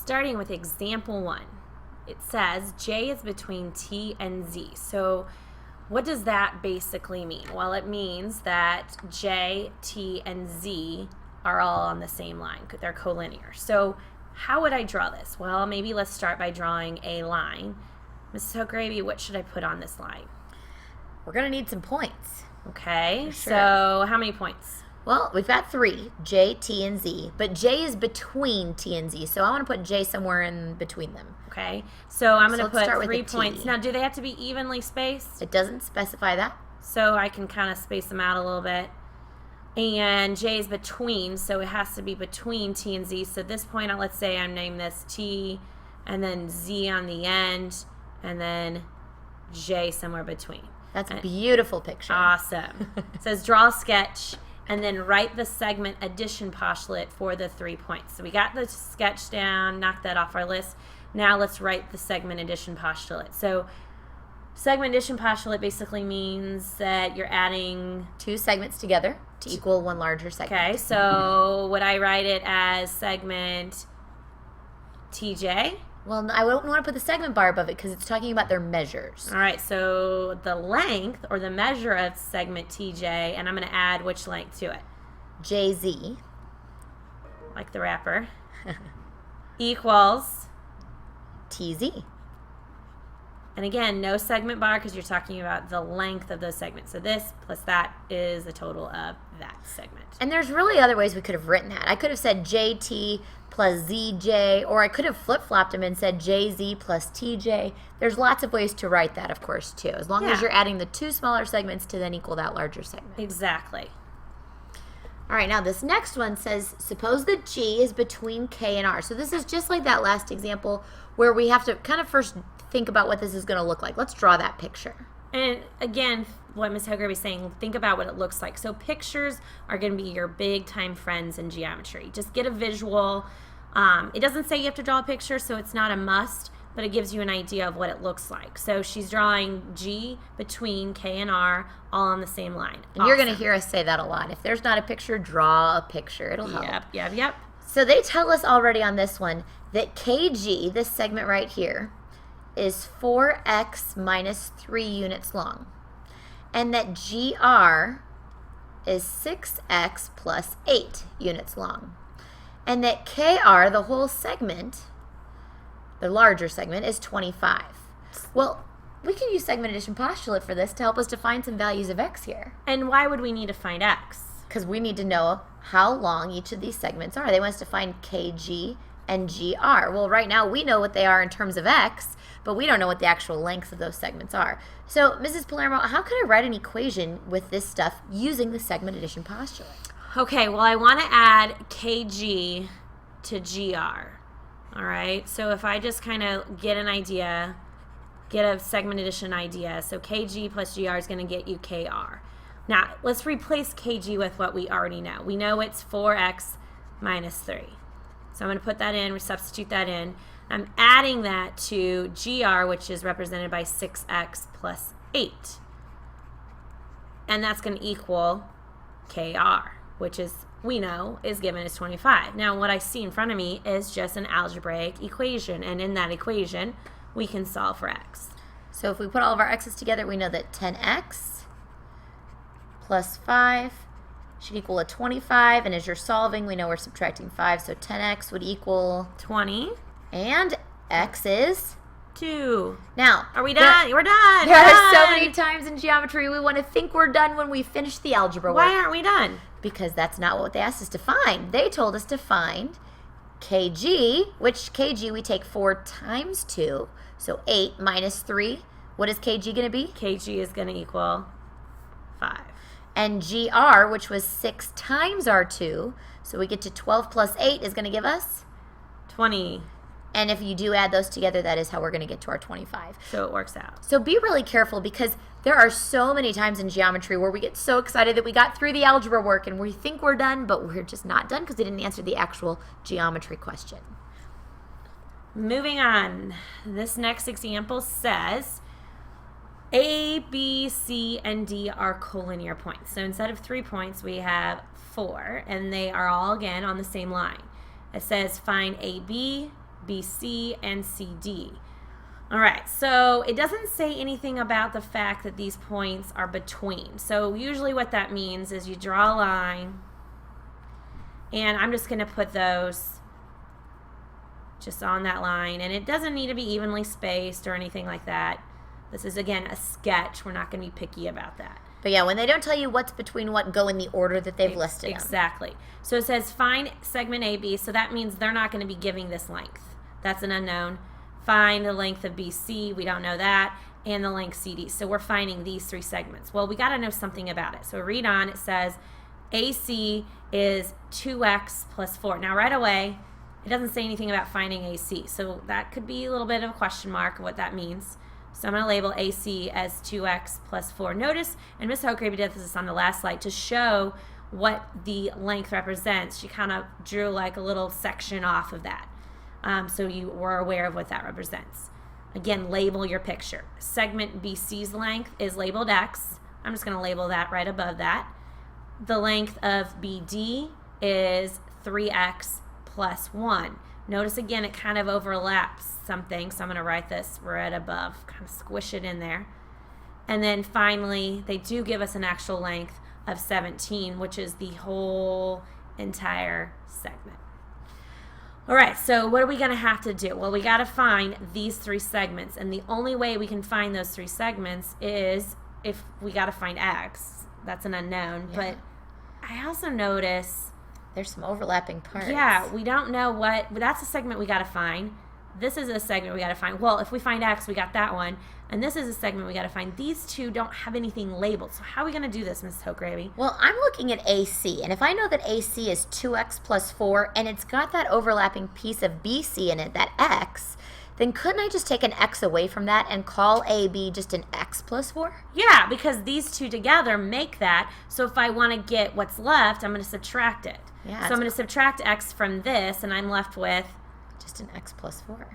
starting with example 1. It says J is between T and Z. So what does that basically mean? Well, it means that J, T, and Z are all on the same line. They're collinear. So how would I draw this? Well, maybe let's start by drawing a line. Mrs. Hochgraby, what should I put on this line? We're going to need some points. Okay, sure. So how many points? Well, we've got 3, J, T, and Z, but J is between T and Z, so I want to put J somewhere in between them. Okay, so I'm going to put start with 3 a T. points. Now, do they have to be evenly spaced? It doesn't specify that. So I can kind of space them out a little bit. And J is between, so it has to be between T and Z. So at this point, let's say I'm naming this T, and then Z on the end, and then J somewhere between. That's a beautiful picture. Awesome. It says draw a sketch, and then write the segment addition postulate for the 3 points. So we got the sketch down, knocked that off our list. Now let's write the segment addition postulate. So segment addition postulate basically means that you're adding 2 segments together to equal one larger segment. Okay, so would I write it as segment TJ? Well, I wouldn't want to put the segment bar above it because it's talking about their measures. All right, so the length or the measure of segment TJ, and I'm going to add which length to it? JZ. Like the rapper. Equals TZ. And again, no segment bar because you're talking about the length of those segments. So this plus that is the total of that segment. And there's really other ways we could have written that. I could have said JT plus ZJ, or I could have flip-flopped them and said JZ plus TJ. There's lots of ways to write that, of course, too, as long as you're adding the 2 smaller segments to then equal that larger segment. Exactly. All right, now this next one says, suppose that G is between K and R. So this is just like that last example where we have to kind of first think about what this is going to look like. Let's draw that picture. And again, what Ms. Hochgraby is saying, think about what it looks like. So pictures are going to be your big-time friends in geometry. Just get a visual. It doesn't say you have to draw a picture, so it's not a must, but it gives you an idea of what it looks like. So she's drawing G between K and R all on the same line. And you're going to hear us say that a lot. If there's not a picture, draw a picture. It'll help. Yep. So they tell us already on this one that KG, this segment right here, is 4x minus 3 units long. And that GR is 6x plus 8 units long. And that KR, the whole segment, the larger segment, is 25. Well, we can use segment addition postulate for this to help us define some values of x here. And why would we need to find x? Because we need to know how long each of these segments are. They want us to find KG and GR. Well, right now we know what they are in terms of x, but we don't know what the actual lengths of those segments are. So, Mrs. Palermo, how can I write an equation with this stuff using the segment addition postulate? Okay, well, I want to add KG to GR. All right, so if I just kind of get an idea, get a segment addition idea, so KG plus GR is going to get you KR. Now, let's replace KG with what we already know. We know it's 4x minus 3. So I'm going to put that in, substitute that in. I'm adding that to GR, which is represented by 6x plus 8. And that's going to equal KR, which is, we know, is given as 25. Now, what I see in front of me is just an algebraic equation. And in that equation, we can solve for x. So if we put all of our x's together, we know that 10x plus 5 should equal a 25. And as you're solving, we know we're subtracting 5. So 10x would equal 20. And x is 2. Now, are we done? We're done. There are so many times in geometry we want to think we're done when we finish the algebra work. Why aren't we done? Because that's not what they asked us to find. They told us to find KG, which KG we take 4 times 2, so 8 minus 3. What is KG going to be? KG is going to equal 5. And GR, which was 6 times our 2, so we get to 12 plus 8 is going to give us 20. And if you do add those together, that is how we're going to get to our 25. So it works out. So be really careful because there are so many times in geometry where we get so excited that we got through the algebra work and we think we're done, but we're just not done because we didn't answer the actual geometry question. Moving on. This next example says A, B, C, and D are collinear points. So instead of 3 points, we have 4, and they are all, again, on the same line. It says find AB, BC, and CD. All right, so it doesn't say anything about the fact that these points are between. So usually what that means is you draw a line, and I'm just going to put those just on that line, and it doesn't need to be evenly spaced or anything like that. This is, again, a sketch. We're not going to be picky about that. But yeah, when they don't tell you what's between what, go in the order that they've listed them. Exactly. So it says find segment AB, so that means they're not going to be giving this length. That's an unknown. Find the length of BC, we don't know that, and the length CD. So we're finding these three segments. Well, we got to know something about it. So read on, it says AC is 2x plus 4. Now right away, it doesn't say anything about finding AC, so that could be a little bit of a question mark of what that means. So I'm going to label AC as 2x plus 4. Notice, and Ms. Hochgrabe did this on the last slide, to show what the length represents, she kind of drew like a little section off of that. So you were aware of what that represents. Again, label your picture. Segment BC's length is labeled X. I'm just going to label that right above that. The length of BD is 3x plus 1. Notice again it kind of overlaps something, so I'm going to write this right above, kind of squish it in there. And then finally, they do give us an actual length of 17, which is the whole entire segment. All right, so what are we going to have to do? Well, we got to find these three segments, and the only way we can find those three segments is if we got to find X. That's an unknown, Yeah. but I also notice There's some overlapping parts. yeah, we don't know what, that's a segment we got to find. This is a segment we got to find. Well, if we find X, we got that one. And this is a segment we got to find. These two don't have anything labeled. So how are we going to do this, Ms. Hochgrabe? Well, I'm looking at AC, and if I know that AC is 2x plus 4, and it's got that overlapping piece of BC in it, that X, then couldn't I just take an X away from that and call AB just an X plus 4? Yeah, because these two together make that. So if I want to get what's left, I'm going to subtract it. Yeah, So I'm going to subtract X from this, and I'm left with, just an X plus 4.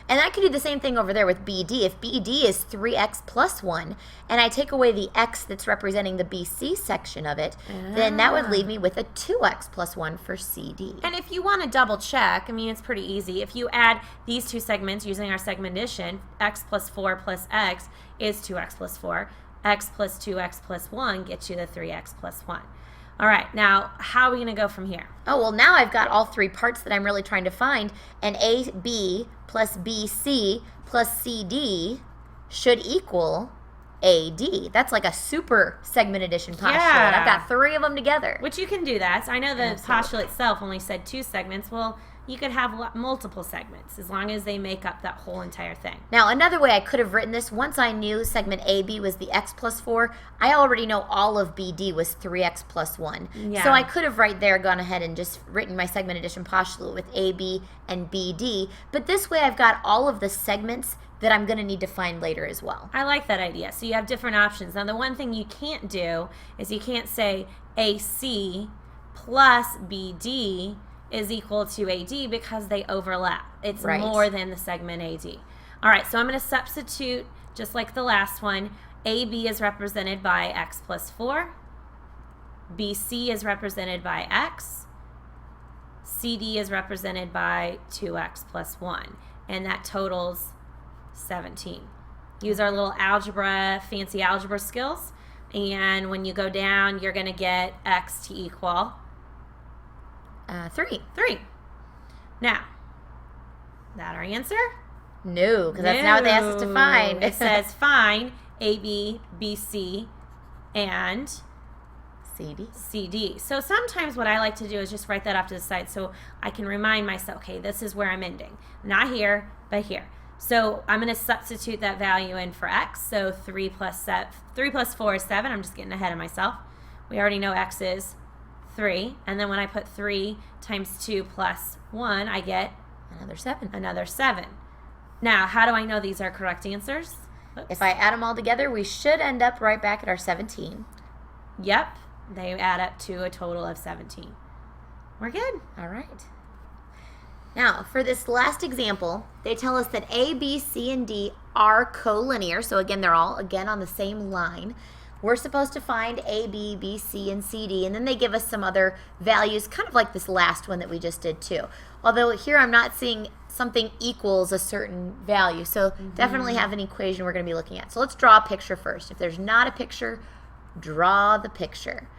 And I could do the same thing over there with BD. If BD is 3x plus 1, and I take away the X that's representing the BC section of it, then that would leave me with a 2x plus 1 for CD. and if you want to double check, I mean, it's pretty easy. If you add these two segments using our segment addition, X plus 4 plus X is 2X plus 4. X plus 2X plus 1 gets you the 3X plus 1. All right, now how are we going to go from here? Oh, well, now I've got all three parts that I'm really trying to find, and AB plus BC plus CD should equal AD. That's like a super segment addition postulate. Yeah. I've got three of them together. Which you can do that. So I know the Absolutely. postulate itself only said 2 segments. Well, you could have multiple segments as long as they make up that whole entire thing. Now, another way I could have written this, once I knew segment AB was the X plus 4, I already know all of BD was 3X plus 1. Yeah. So I could have right there gone ahead and just written my segment addition postulate with AB and BD. But this way I've got all of the segments that I'm going to need to find later as well. I like that idea. So you have different options. Now, the one thing you can't do is you can't say AC plus BD is equal to AD because they overlap. It's Right. more than the segment AD. All right, so I'm going to substitute, just like the last one, AB is represented by X plus 4. BC is represented by X. CD is represented by 2X plus 1. And that totals 17. Use our little algebra, fancy algebra skills. And when you go down, you're going to get X to equal 3. 3. Now, that our answer? No, because that's not what they asked us to No. find. It says find AB, BC, and CD. CD. So sometimes what I like to do is just write that off to the side so I can remind myself, okay, this is where I'm ending. Not here, but here. So I'm going to substitute that value in for X. So 3 plus 4 is 7. I'm just getting ahead of myself. We already know X is 3. And then when I put 3 times 2 plus 1, I get Another 7. another 7. Now, how do I know these are correct answers? Oops. If I add them all together, we should end up right back at our 17. Yep, they add up to a total of 17. We're good. All right. Now, for this last example, they tell us that A, B, C, and D are collinear. So again, they're all, again, on the same line. We're supposed to find A, B, B, C, and C, D, and then they give us some other values, kind of like this last one that we just did too. Although here I'm not seeing something equals a certain value. So definitely have an equation we're going to be looking at. So let's draw a picture first. If there's not a picture, draw the picture.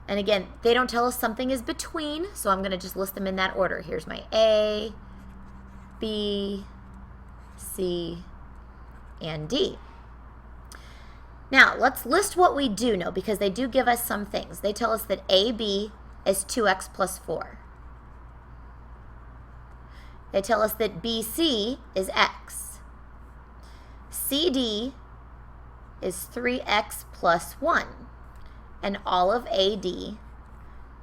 And again, they don't tell us something is between, so I'm going to just list them in that order. Here's my A, B, C, and D. Now, let's list what we do know, because they do give us some things. They tell us that AB is 2x plus 4. They tell us that BC is x. CD is 3x plus 1. And all of AD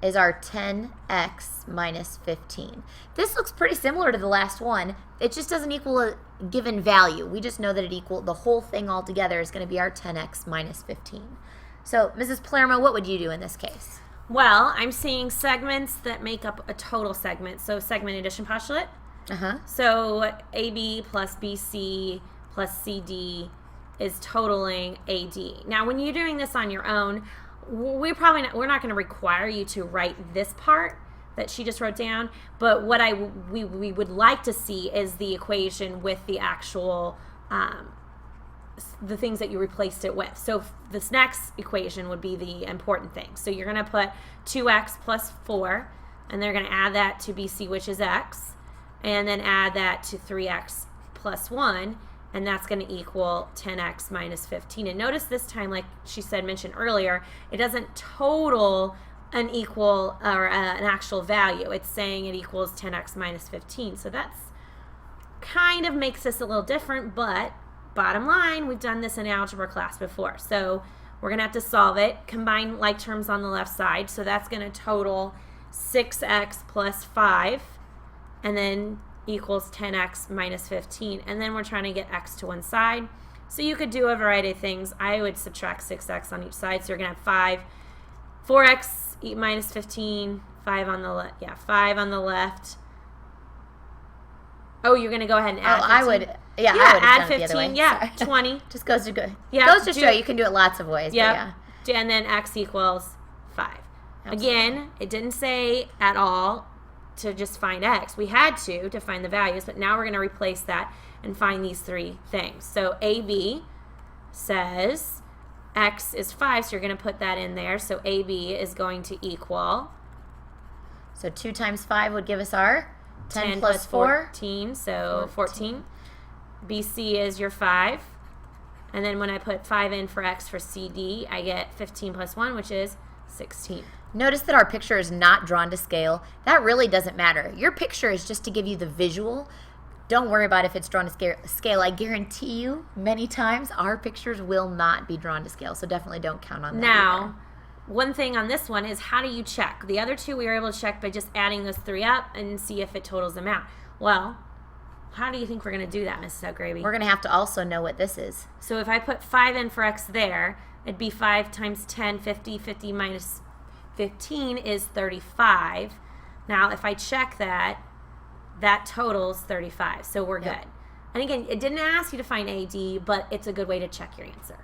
is our 10x minus 15. This looks pretty similar to the last one. It just doesn't equal a given value. We just know that the whole thing altogether is going to be our 10x minus 15. So, Mrs. Palermo, what would you do in this case? Well, I'm seeing segments that make up a total segment. So segment addition postulate. So AB plus BC plus CD is totaling AD. Now, when you're doing this on your own, we're not going to require you to write this part that she just wrote down, but what we would like to see is the equation with the actual the things that you replaced it with. So this next equation would be the important thing. So you're going to put 2x plus 4, and they're going to add that to BC, which is x, and then add that to 3x plus 1, and that's going to equal 10x minus 15. And notice this time, like she mentioned earlier, it doesn't total an equal or an actual value. It's saying it equals 10x minus 15. So that's kind of makes this a little different, but bottom line, we've done this in algebra class before. So we're going to have to solve it, combine like terms on the left side. So that's going to total 6x plus 5, and then equals 10x minus 15. And then we're trying to get x to one side. So you could do a variety of things. I would subtract 6x on each side. So you're going to have 4x minus 15, 5 on the left. Yeah, 5 on the left. Oh, you're going to go ahead and add 15? I would. Yeah, yeah, I would add have done 15. it the other way. Yeah, Sorry. 20. Just goes to go. Yeah, goes to show you can do it lots of ways. Yep. But yeah. And then x equals 5. Absolutely. Again, it didn't say at all to just find x. We had to find the values, but now we're going to replace that and find these three things. So AB says x is 5, so you're going to put that in there. So AB is going to equal, so 2 times 5 would give us our 10 plus 4. 14, so 14. BC is your 5. And then when I put 5 in for x for CD, I get 15 plus 1, which is 16. Notice that our picture is not drawn to scale. That really doesn't matter. Your picture is just to give you the visual. Don't worry about if it's drawn to scale. I guarantee you many times our pictures will not be drawn to scale, so definitely don't count on that. Now, one thing on this one is, how do you check? The other two we were able to check by just adding those 3 up and see if it totals them out. Well, how do you think we're going to do that, Mrs. Outgravy? We're going to have to also know what this is. So if I put 5 in for x there, it'd be 5 times 10, 50. 50 minus 15 is 35. Now, if I check that, that totals 35. So we're good. And again, it didn't ask you to find AD, but it's a good way to check your answer.